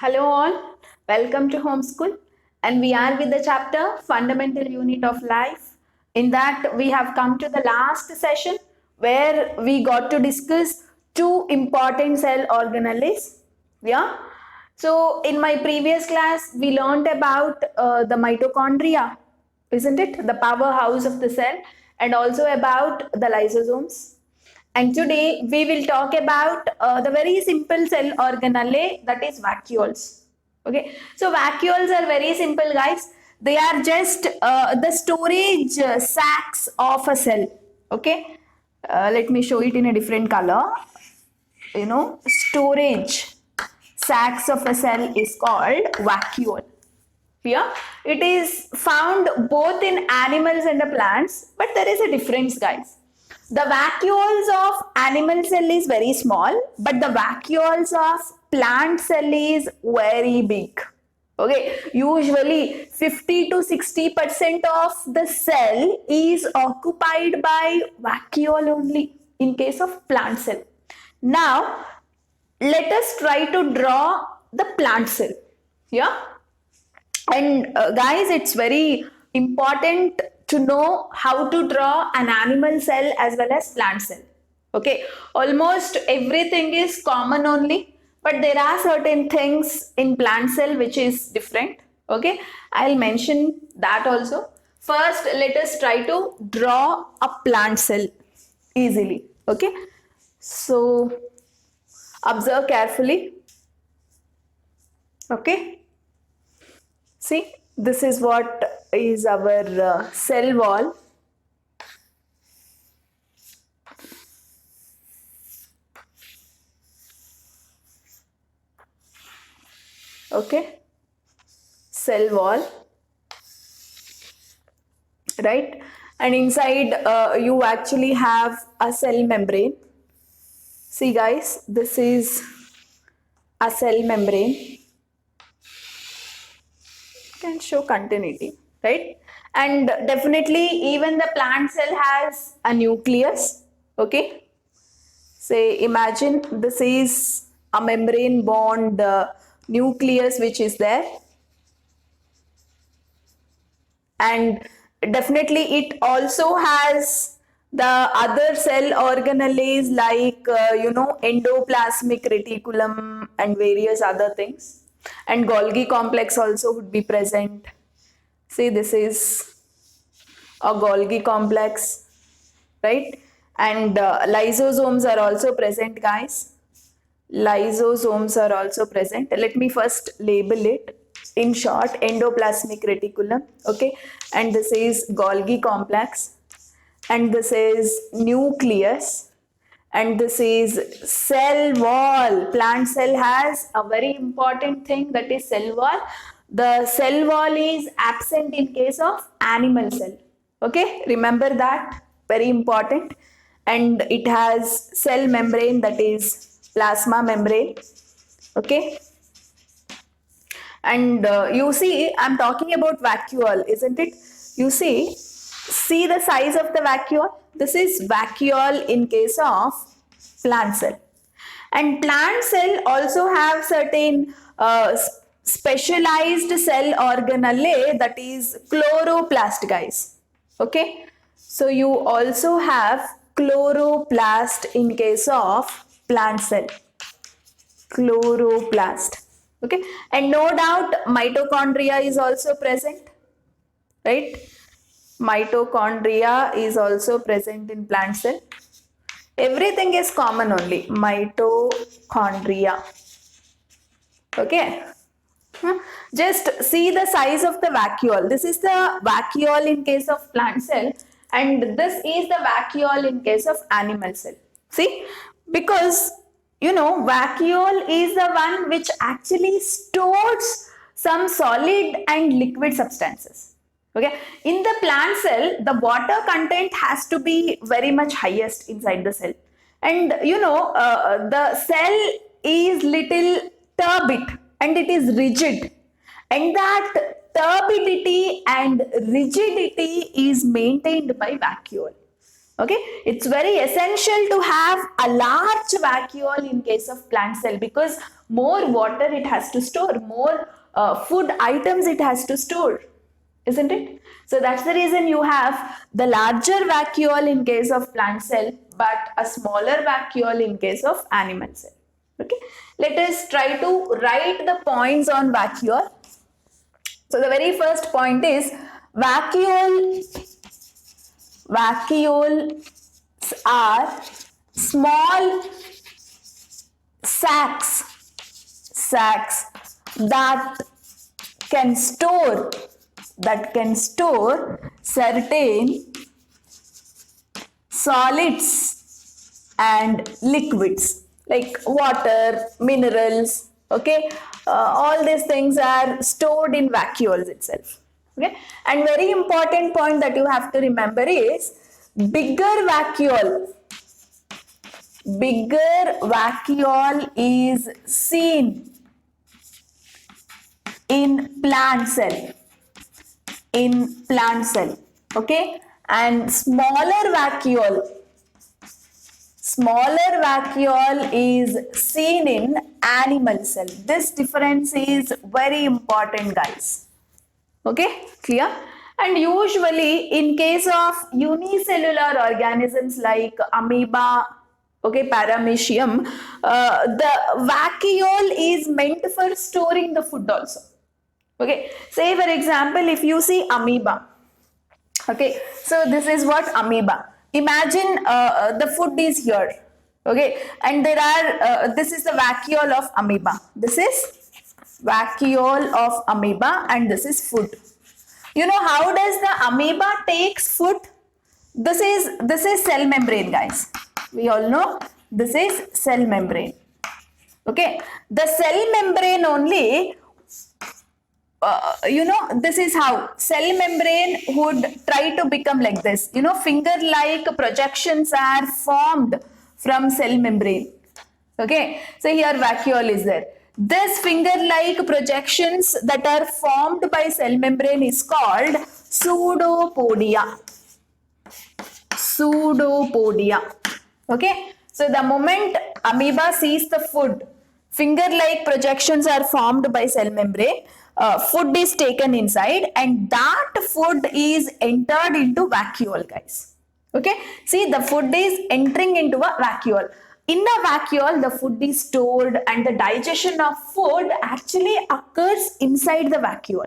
Hello all, welcome to Homeschool, and we are with the chapter Fundamental Unit of Life. In that we have come to the last session where we got to discuss two important cell organelles. Yeah. So in my previous class we learned about the mitochondria, isn't it? The powerhouse of the cell, and also about the lysosomes. And today we will talk about the very simple cell organelle, that is vacuoles. Okay, so vacuoles are very simple, guys. They are just the storage sacs of a cell. Okay, let me show it in a different color. Storage sacs of a cell is called vacuole. Here, it is found both in animals and the plants, but there is a difference, guys. The vacuoles of animal cell is very small, but the vacuoles of plant cell is very big. Okay, usually 50 to 60% of the cell is occupied by vacuole only in case of plant cell. Now, let us try to draw the plant cell. Yeah, and guys, it's very important to know how to draw an animal cell as well as plant cell. Okay, almost everything is common only, but there are certain things in plant cell which is different. Okay, I'll mention that also. First, let us try to draw a plant cell easily. Okay, so observe carefully. Okay, see, this is what is our cell wall. Okay, cell wall, right? And inside you actually have a cell membrane. See, guys, this is a cell membrane. Can show continuity, right? And definitely even the plant cell has a nucleus. Okay, say imagine this is a membrane bond nucleus which is there, and definitely it also has the other cell organelles like endoplasmic reticulum and various other things, and Golgi complex also would be present. See, this is a Golgi complex, right? And lysosomes are also present, guys. Lysosomes are also present. Let me first label it in short: endoplasmic reticulum. Okay, and this is Golgi complex, and this is nucleus, and this is cell wall. Plant cell has a very important thing, that is cell wall. The cell wall is absent in case of animal cell. Okay, remember that, very important. And it has cell membrane, that is plasma membrane. Okay, and you see, I'm talking about vacuole, isn't it? You see the size of the vacuole. This is vacuole in case of plant cell. And plant cell also have certain specialized cell organelle, that is chloroplast, guys. Okay, so you also have chloroplast in case of plant cell. Chloroplast. Okay, and no doubt mitochondria is also present, right? Mitochondria is also present in plant cell. Everything is common only. Mitochondria. Okay. Just see the size of the vacuole. This is the vacuole in case of plant cell, and this is the vacuole in case of animal cell. See, because vacuole is the one which actually stores some solid and liquid substances. Okay, in the plant cell, the water content has to be very much highest inside the cell, and the cell is little turbid and it is rigid, and that turbidity and rigidity is maintained by vacuole. Okay, it's very essential to have a large vacuole in case of plant cell, because more water it has to store, more food items it has to store, isn't it? So that's the reason you have the larger vacuole in case of plant cell, but a smaller vacuole in case of animal cell. Okay, let us try to write the points on vacuole. So the very first point is vacuoles are small sacs that can store certain solids and liquids like water, minerals. Okay, all these things are stored in vacuoles itself. Okay, and very important point that you have to remember is bigger vacuole is seen in plant cell, okay, and smaller vacuole is seen in animal cell. This difference is very important, guys. Okay, clear? And usually in case of unicellular organisms like amoeba, okay, paramecium, the vacuole is meant for storing the food also. Okay, say for example, if you see amoeba, okay, so this is what amoeba. Imagine the food is here, okay, and there are, this is the vacuole of amoeba. This is vacuole of amoeba and this is food. You know how does the amoeba takes food? This is cell membrane, guys. We all know this is cell membrane. Okay, the cell membrane only, this is how cell membrane would try to become like this. You know, finger-like projections are formed from cell membrane. Okay, so here vacuole is there. This finger-like projections that are formed by cell membrane is called pseudopodia. Okay, so the moment amoeba sees the food, finger-like projections are formed by cell membrane. Food is taken inside and that food is entered into vacuole, guys. Okay, see, the food is entering into a vacuole. In a vacuole, the food is stored and the digestion of food actually occurs inside the vacuole.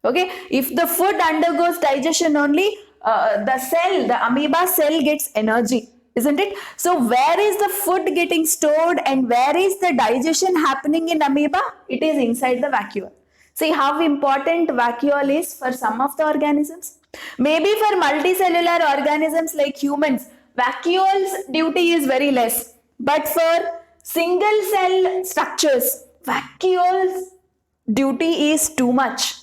Okay, if the food undergoes digestion only, the amoeba cell gets energy, isn't it? So where is the food getting stored and where is the digestion happening in amoeba? It is inside the vacuole. See how important vacuole is for some of the organisms. Maybe for multicellular organisms like humans, vacuole's duty is very less. But for single cell structures, vacuole's duty is too much.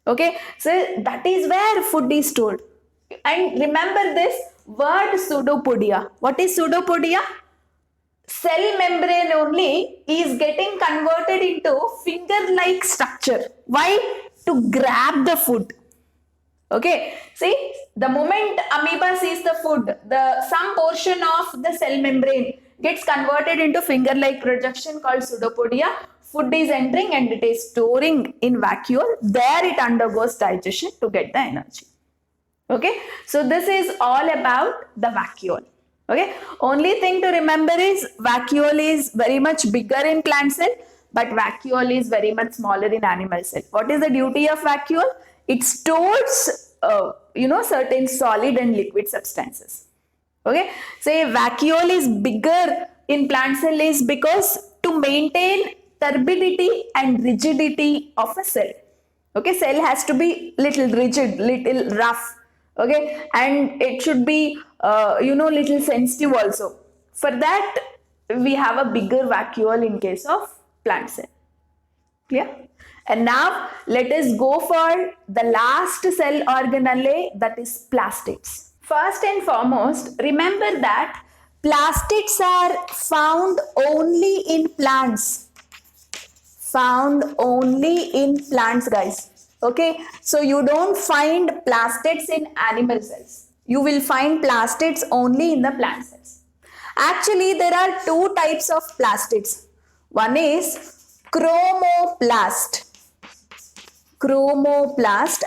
Okay, so that is where food is stored. And remember this word pseudopodia. What is pseudopodia? Cell membrane only is getting converted into finger-like structure. Why? To grab the food. Okay, see, the moment amoeba sees the food, some portion of the cell membrane gets converted into finger-like projection called pseudopodia. Food is entering and it is storing in vacuole. There it undergoes digestion to get the energy. Okay, so this is all about the vacuole. Okay, only thing to remember is vacuole is very much bigger in plant cell, but vacuole is very much smaller in animal cell. What is the duty of vacuole? It stores, certain solid and liquid substances. Okay, say vacuole is bigger in plant cell is because to maintain turbidity and rigidity of a cell. Okay, cell has to be little rigid, little rough. Okay, and it should be little sensitive also. For that we have a bigger vacuole in case of plant cell. Clear? And now let us go for the last cell organelle, that is plastids. First and foremost, remember that plastids are found only in plants. Guys. Okay, so you don't find plastids in animal cells. You will find plastids only in the plant cells. Actually, there are two types of plastids. One is chromoplast,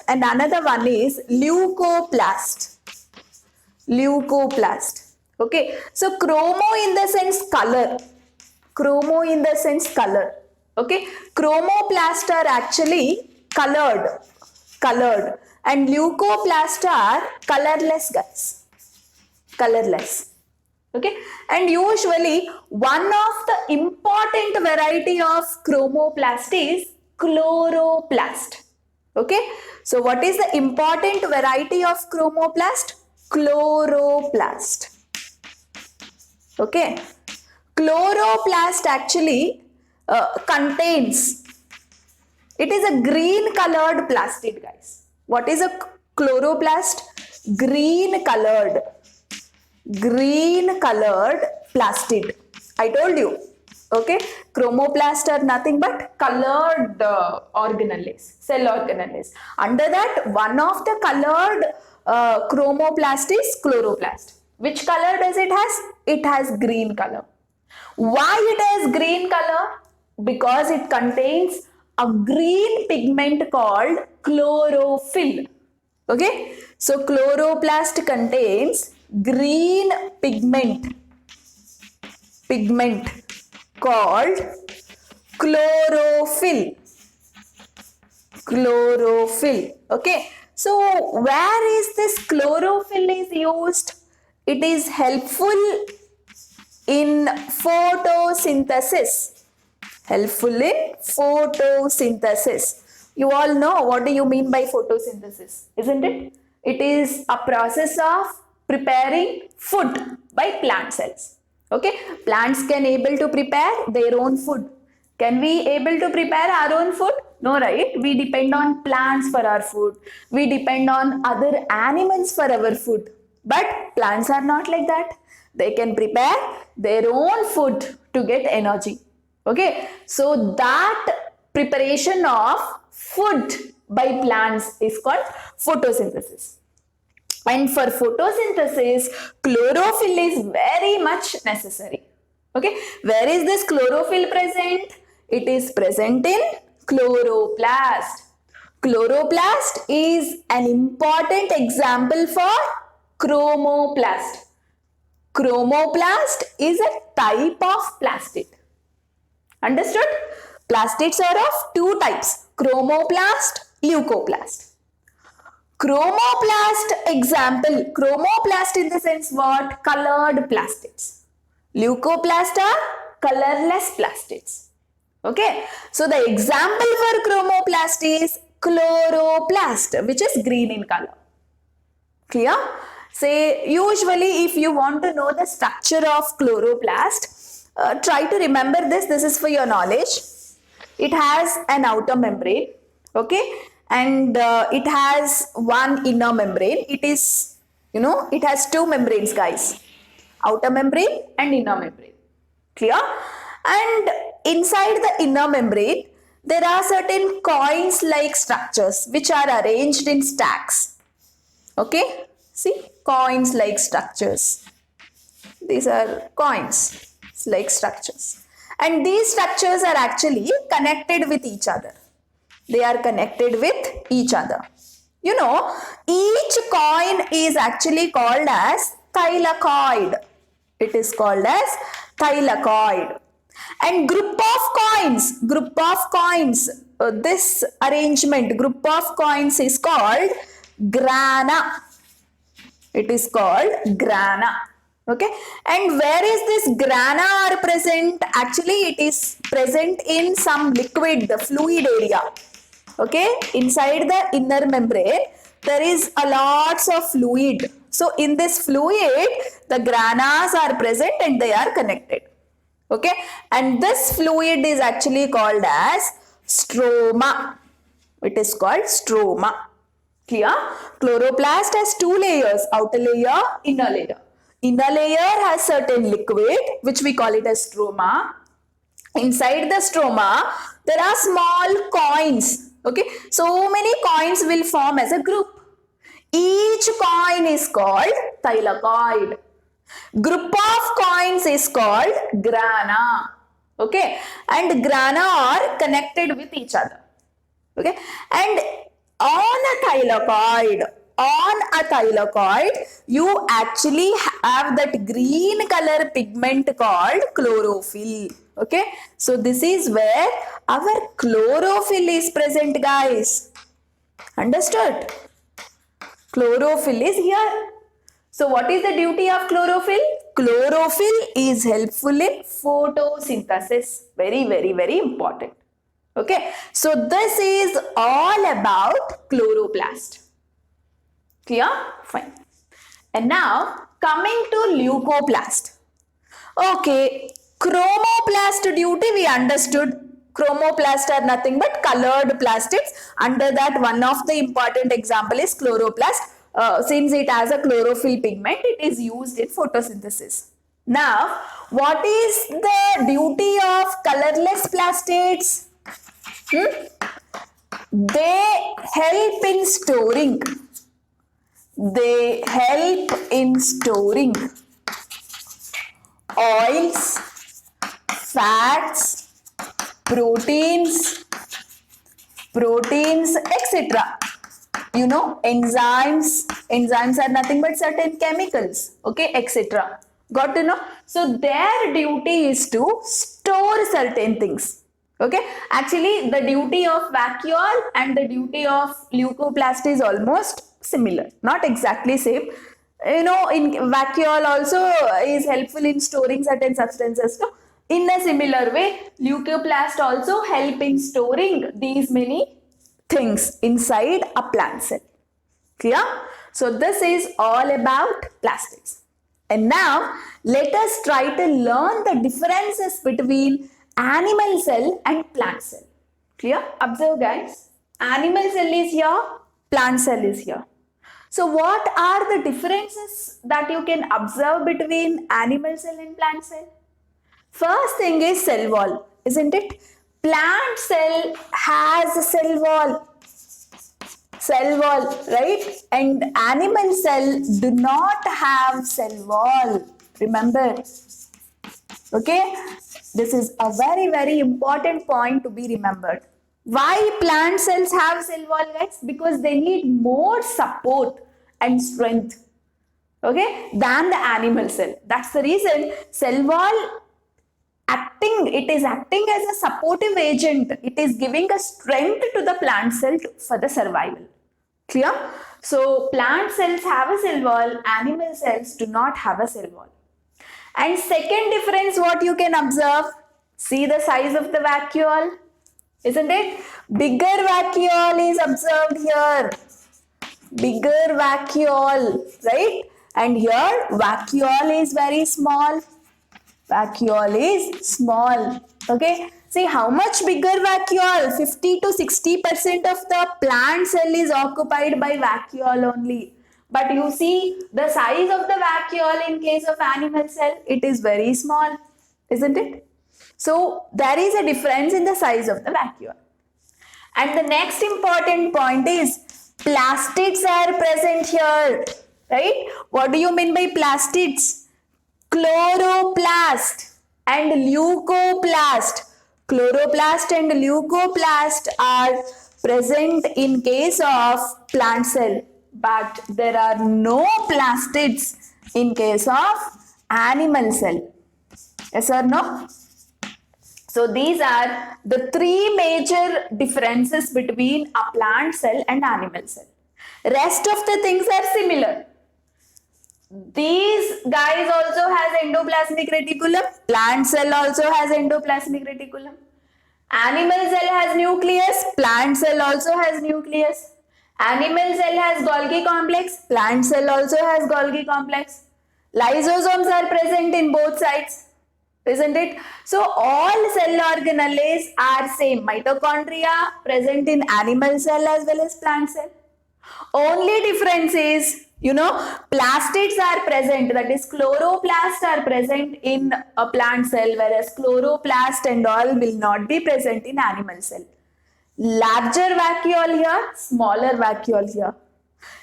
and another one is leucoplast. Okay, so chromo in the sense color. Okay, chromoplast are actually colored, and leucoplast are colorless, guys. Okay, and usually one of the important variety of chromoplast is chloroplast. Okay, so what is the important variety of chromoplast? Chloroplast. Okay, chloroplast actually contains, it is a green colored plastid, guys. What is a chloroplast? Green colored plastid. I told you. Okay, chromoplast are nothing but colored organelles, cell organelles. Under that, one of the colored chromoplast is chloroplast. Which color does it has? It has green color. Why it has green color? Because it contains a green pigment called chlorophyll. Okay, so chloroplast contains green pigment called chlorophyll. Okay, so where is this chlorophyll is used? It is helpful in photosynthesis. You all know what do you mean by photosynthesis, isn't it? It is a process of preparing food by plant cells. Okay, plants can able to prepare their own food. Can we able to prepare our own food? No, right? We depend on plants for our food. We depend on other animals for our food. But plants are not like that. They can prepare their own food to get energy. Okay, so that preparation of food by plants is called photosynthesis. And for photosynthesis, chlorophyll is very much necessary. Okay, where is this chlorophyll present? It is present in chloroplast. Chloroplast is an important example for chromoplast. Chromoplast is a type of plastid. Understood? Plastids are of two types, chromoplast, leucoplast. Chromoplast example, chromoplast in the sense what? Colored plastids. Leucoplast are colorless plastids. Okay, so the example for chromoplast is chloroplast, which is green in color. Clear? Say, usually if you want to know the structure of chloroplast, try to remember this. This is for your knowledge. It has an outer membrane, okay, and it has one inner membrane. It is, it has two membranes, guys. Outer membrane and inner membrane. Clear? And inside the inner membrane, there are certain coins-like structures which are arranged in stacks. Okay? See, coins-like structures. These are coins-like structures. And these structures are actually connected with each other. They are connected with each other. Each coin is actually called as thylakoid. It is called as thylakoid. And group of coins, this arrangement, group of coins is called grana. It is called grana. Okay, and where is this grana are present? Actually, it is present in some liquid, the fluid area. Okay, inside the inner membrane, there is a lots of fluid. So, in this fluid, the granas are present and they are connected. Okay, and this fluid is actually called as stroma. It is called stroma. Clear? Chloroplast has two layers, outer layer, inner layer. Inner layer has certain liquid which we call it as stroma. Inside the stroma, there are small coins. Okay, so many coins will form as a group. Each coin is called thylakoid. Group of coins is called grana. Okay, and grana are connected with each other. Okay, and on a thylakoid, you actually have that green color pigment called chlorophyll. Okay, so this is where our chlorophyll is present, guys. Understood? Chlorophyll is here. So what is the duty of chlorophyll? Chlorophyll is helpful in photosynthesis. Very, very, very important. Okay. So this is all about chloroplast. Clear? Fine. And now coming to leucoplast. Okay. Chromoplast duty we understood. Chromoplast are nothing but colored plastids. Under that, one of the important example is chloroplast. Since it has a chlorophyll pigment, it is used in photosynthesis. Now, what is the duty of colorless plastids? They help in storing. They help in storing oils, fats, proteins, etc. You know, enzymes are nothing but certain chemicals, okay, etc. Got to know? So their duty is to store certain things. Okay, actually the duty of vacuole and the duty of leucoplast is almost similar, not exactly same. You know, in vacuole also is helpful in storing certain substances. So in a similar way, leucoplast also help in storing these many things inside a plant cell. Clear? So this is all about plastids. And now let us try to learn the differences between animal cell and plant cell. Clear? Observe, guys. Animal cell is here, plant cell is here. So what are the differences that you can observe between animal cell and plant cell? First thing is cell wall, isn't it? Plant cell has a cell wall, right? And animal cell do not have cell wall. Remember, okay? This is a very, very important point to be remembered. Why plant cells have cell wall, guys? Because they need more support and strength, okay, than the animal cell. That's the reason cell wall it is acting as a supportive agent. It is giving a strength to the plant cell for the survival. Clear? So plant cells have a cell wall, animal cells do not have a cell wall. And second difference, what you can observe, see the size of the vacuole, isn't it? Bigger vacuole is observed here. Bigger vacuole, right? And here vacuole is very small. Vacuole is small. Okay. See how much bigger vacuole? 50 to 60% of the plant cell is occupied by vacuole only. But you see the size of the vacuole in case of animal cell, it is very small, isn't it? So there is a difference in the size of the vacuole. And the next important point is plastids are present here, right? What do you mean by plastids? Chloroplast and leucoplast. Chloroplast and leucoplast are present in case of plant cell, but there are no plastids in case of animal cell. Yes or no? So these are the three major differences between a plant cell and animal cell. Rest of the things are similar. These guys also has endoplasmic reticulum. Plant cell also has endoplasmic reticulum. Animal cell has nucleus. Plant cell also has nucleus. Animal cell has Golgi complex. Plant cell also has Golgi complex. Lysosomes are present in both sides, isn't it? So all cell organelles are same. Mitochondria present in animal cell as well as plant cell. Only difference is, plastids are present, that is chloroplasts are present in a plant cell, whereas chloroplast and all will not be present in animal cell. Larger vacuole here, smaller vacuole here.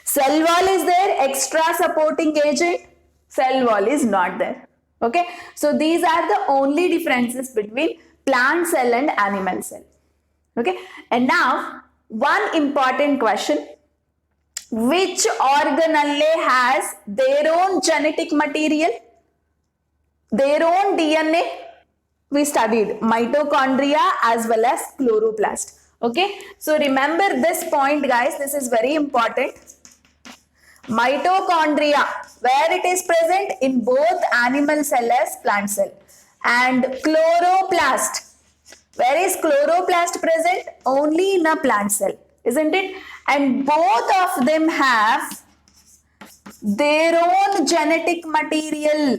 Cell wall is there, extra supporting agent. Cell wall is not there. Okay, so these are the only differences between plant cell and animal cell. Okay, and now one important question: which organelle has their own genetic material, their own DNA? We studied mitochondria as well as chloroplast. Okay, so remember this point, guys. This is very important. Mitochondria, where it is present in both animal cell as plant cell, and chloroplast, where is chloroplast present? Only in a plant cell, isn't it? And both of them have their own genetic material,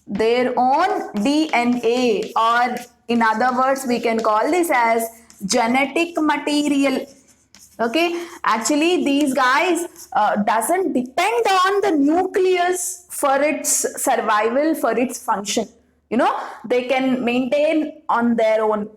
their own DNA, or in other words, we can call this as genetic material. Okay, actually these guys doesn't depend on the nucleus for its survival, for its function. You know, they can maintain on their own.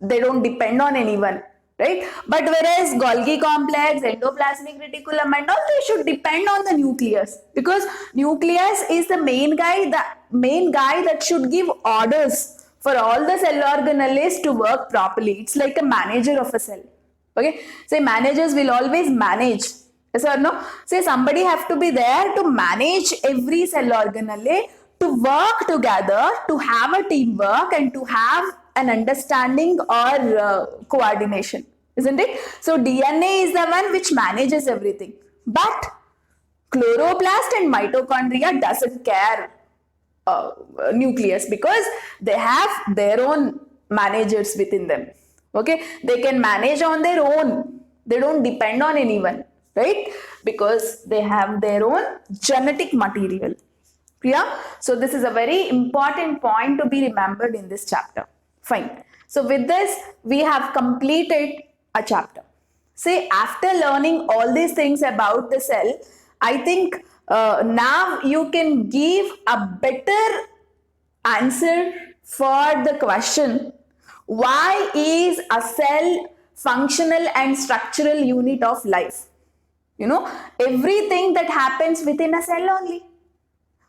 They don't depend on anyone, right? But whereas Golgi complex, endoplasmic reticulum and all, they should depend on the nucleus, because nucleus is the main guy that should give orders for all the cell organelles to work properly. It's like a manager of a cell. Okay, say managers will always manage, yes or no? Say somebody have to be there to manage every cell organelle, to work together, to have a teamwork and to have an understanding or coordination, isn't it? So DNA is the one which manages everything, but chloroplast and mitochondria doesn't care nucleus, because they have their own managers within them. Okay, they can manage on their own. They don't depend on anyone, right? Because they have their own genetic material. Yeah? So this is a very important point to be remembered in this chapter. Fine. So with this, we have completed a chapter. Say after learning all these things about the cell, I think now you can give a better answer for the question: why is a cell functional and structural unit of life? You know, everything that happens within a cell only.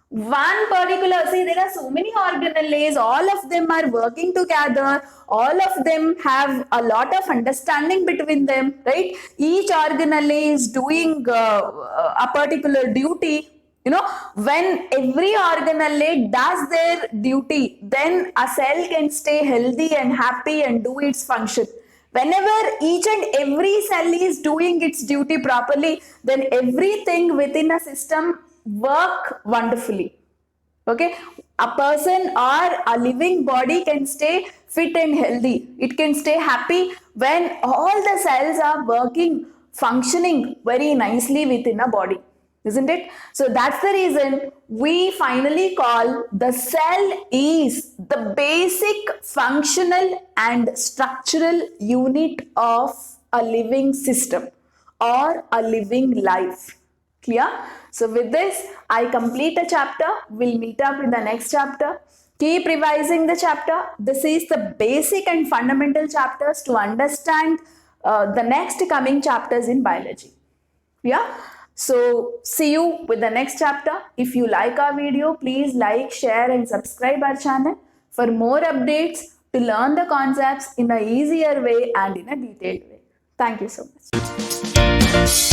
One particular, see, there are so many organelles, all of them are working together, all of them have a lot of understanding between them, right? Each organelle is doing a particular duty. You know, when every organelle does their duty, then a cell can stay healthy and happy and do its function. Whenever each and every cell is doing its duty properly, then everything within a system work wonderfully. Okay, a person or a living body can stay fit and healthy. It can stay happy when all the cells are working, functioning very nicely within a body, isn't it? So that's the reason we finally call the cell is the basic functional and structural unit of a living system or a living life. Clear? So with this, I complete a chapter. We'll meet up in the next chapter. Keep revising the chapter. This is the basic and fundamental chapters to understand the next coming chapters in biology. Yeah? So see you with the next chapter. If you like our video, please like, share and subscribe our channel for more updates to learn the concepts in an easier way and in a detailed way. Thank you so much.